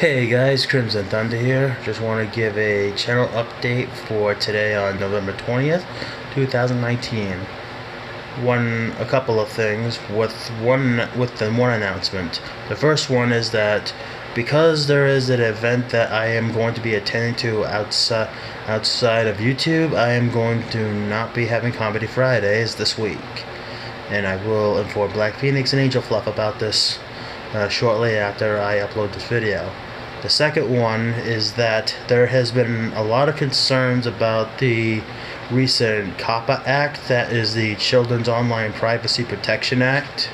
Hey guys, Crimson Thunder here. Just want to give a channel update for today on November 20th, 2019. A couple of things with one announcement. The first one is that because there is an event that I am going to be attending to outside of YouTube, I am going to not be having Comedy Fridays this week. And I will inform Black Phoenix and Angel Fluff about this shortly after I upload this video. The second one is that there has been a lot of concerns about the recent COPPA Act, that is the Children's Online Privacy Protection Act,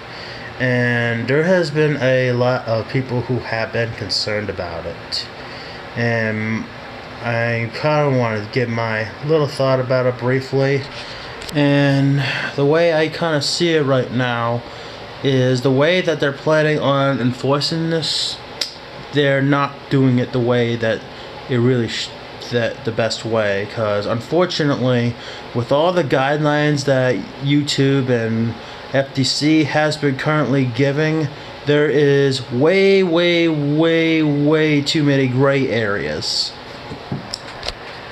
and there has been a lot of people who have been concerned about it. And I kind of want to give my little thought about it briefly. And the way I kind of see it right now is the way that they're planning on enforcing this, they're not doing it the way that it really the best way, because unfortunately with all the guidelines that YouTube and FTC has been currently giving, there is way too many gray areas.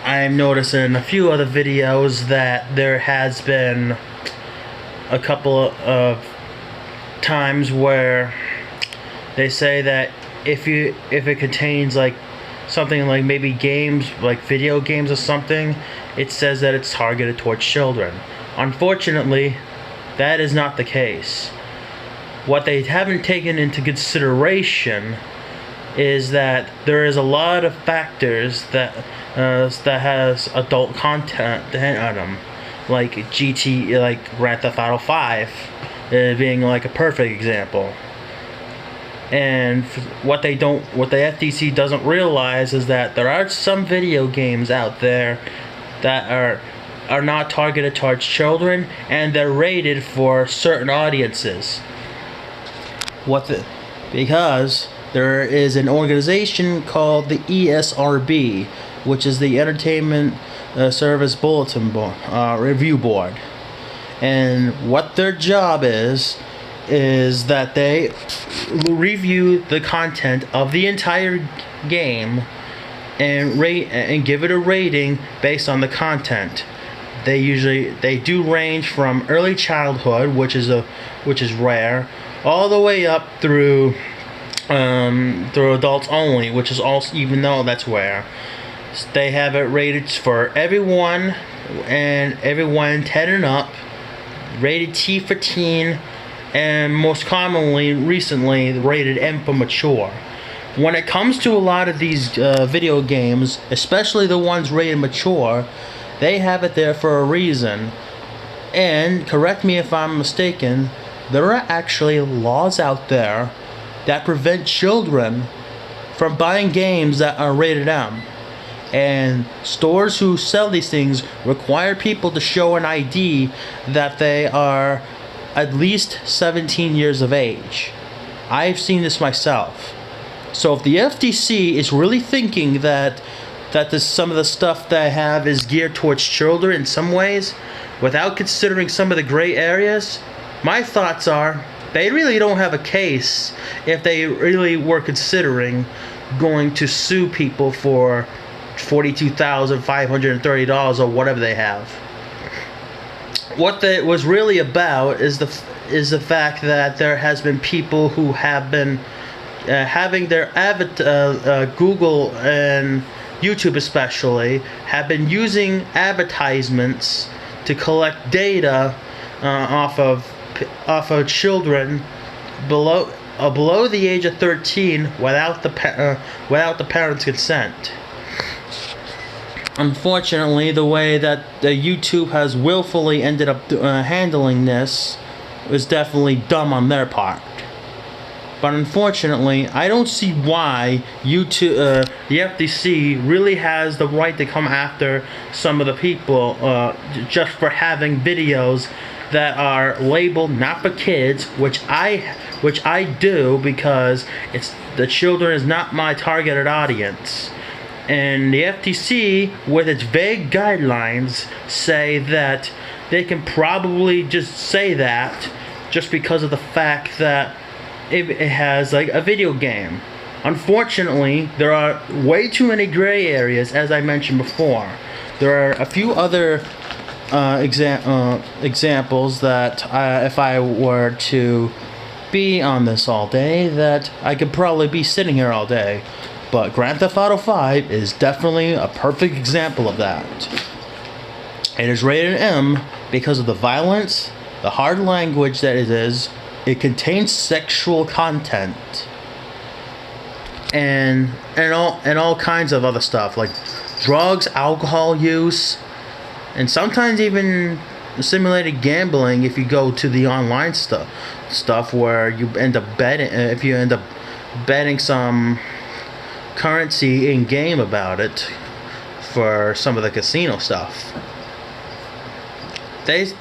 I'm noticing in a few other videos that there has been a couple of times where they say that if it contains like something like maybe games, like video games or something, it says that it's targeted towards children. Unfortunately, that is not the case. What they haven't taken into consideration is that there is a lot of factors that has adult content in them, like Grand Theft Auto 5 being like a perfect example. And what the FTC doesn't realize is that there are some video games out there that are not targeted towards children, and they're rated for certain audiences. Because there is an organization called the ESRB, which is the Entertainment Service Bulletin Board, Review Board, and what their job is that they review the content of the entire game and give it a rating based on the content. They do range from early childhood, which is rare, all the way up through adults only, which is also, even though that's rare. They have it rated for everyone 10 and up, rated T for teen, and most commonly, recently, rated M for mature. When it comes to a lot of these video games, especially the ones rated mature, they have it there for a reason. And, correct me if I'm mistaken, there are actually laws out there that prevent children from buying games that are rated M. And stores who sell these things require people to show an ID that they are at least 17 years of age. I've seen this myself. So if the FTC is really thinking that some of the stuff they have is geared towards children in some ways, without considering some of the gray areas, my thoughts are they really don't have a case if they really were considering going to sue people for $42,530 or whatever they have. What that was really about is the fact that there has been people who have been having their Google and YouTube especially have been using advertisements to collect data off of children below the age of 13 without the parents' consent. Unfortunately, the way that YouTube has willfully ended up handling this is definitely dumb on their part. But unfortunately, I don't see why the FTC really has the right to come after some of the people just for having videos that are labeled not for kids, which I do, because the children is not my targeted audience. And the FTC, with its vague guidelines, say that they can probably just say that just because of the fact that it has like a video game. Unfortunately, there are way too many gray areas, as I mentioned before. There are a few other examples that if I were to be on this all day, that I could probably be sitting here all day. But Grand Theft Auto 5 is definitely a perfect example of that. It is rated M because of the violence, the hard language that it is. It contains sexual content, and all kinds of other stuff like drugs, alcohol use, and sometimes even simulated gambling if you go to the online stuff where you end up betting, if you end up betting some currency in game about it for some of the casino stuff. They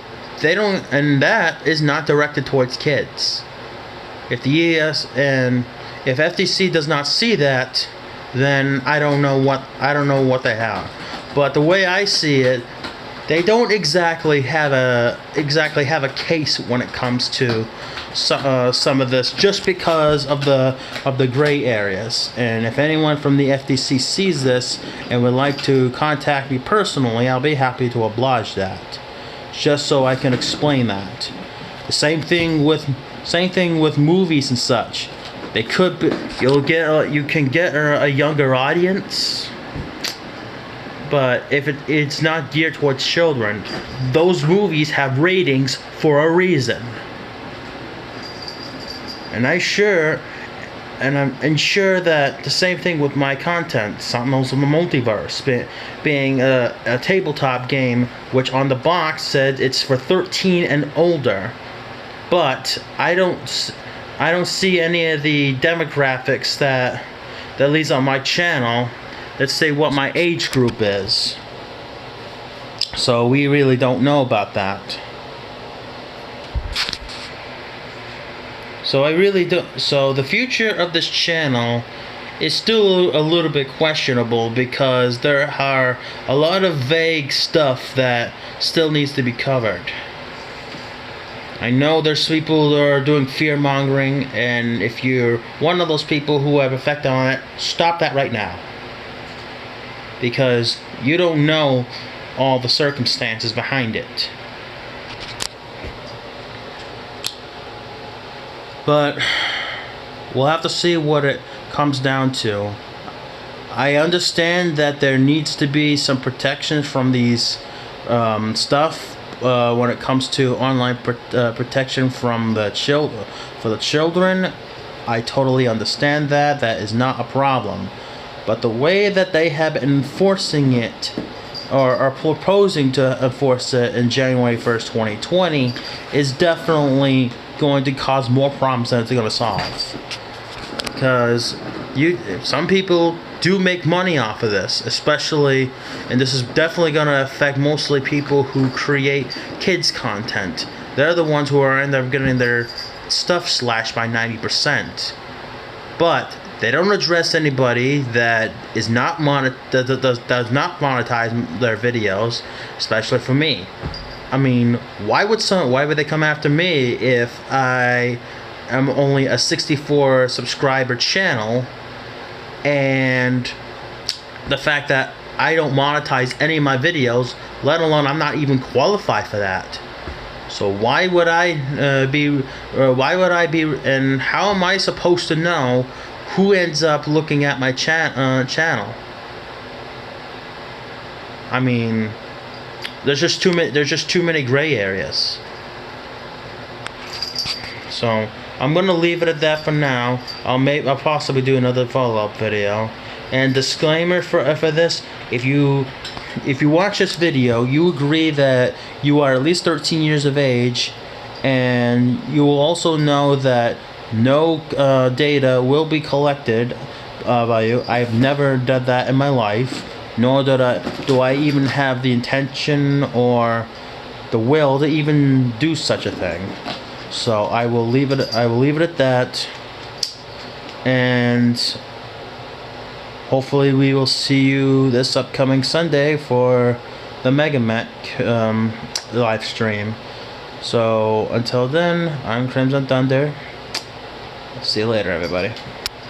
don't, and that is not directed towards kids. If the ES and if FTC does not see that, then I don't know what they have. But the way I see it, they don't exactly have a case when it comes to some of this, just because of the gray areas. And if anyone from the FTC sees this and would like to contact me personally, I'll be happy to oblige that, just so I can explain that. The same thing with movies and such. They could be, you can get a younger audience, but if it's not geared towards children, those movies have ratings for a reason. And I'm sure that the same thing with my content, Sentinels of the Multiverse, being a tabletop game, which on the box said it's for 13 and older, but I don't see any of the demographics that leads on my channel that say what my age group is. So we really don't know about that. So the future of this channel is still a little bit questionable, because there are a lot of vague stuff that still needs to be covered. I know there's people that are doing fear-mongering, and if you're one of those people who have effect on it, stop that right now. Because you don't know all the circumstances behind it. But we'll have to see what it comes down to. I understand that there needs to be some protection from these stuff when it comes to online protection from the children. I totally understand that. That is not a problem. But the way that they have been enforcing it, or are proposing to enforce it in January 1st, 2020, is definitely going to cause more problems than it's going to solve. Because some people do make money off of this, especially, and this is definitely going to affect mostly people who create kids content. They're the ones who are end up getting their stuff slashed by 90%. But they don't address anybody that is not does not monetize their videos, especially for me. I mean, why would they come after me if I am only a 64 subscriber channel, and the fact that I don't monetize any of my videos, let alone I'm not even qualified for that? So why would I be, and how am I supposed to know who ends up looking at my channel? I mean, there's just too many gray areas. So I'm gonna leave it at that for now. I'll possibly do another follow-up video. And disclaimer for this: if you watch this video, you agree that you are at least 13 years of age, and you will also know that no data will be collected by you. I've never done that in my life, nor do I even have the intention or the will to even do such a thing. So I will leave it at that, and hopefully we will see you this upcoming Sunday for the Mega Mech live stream. So until then, I'm Crimson Thunder. See you later, everybody.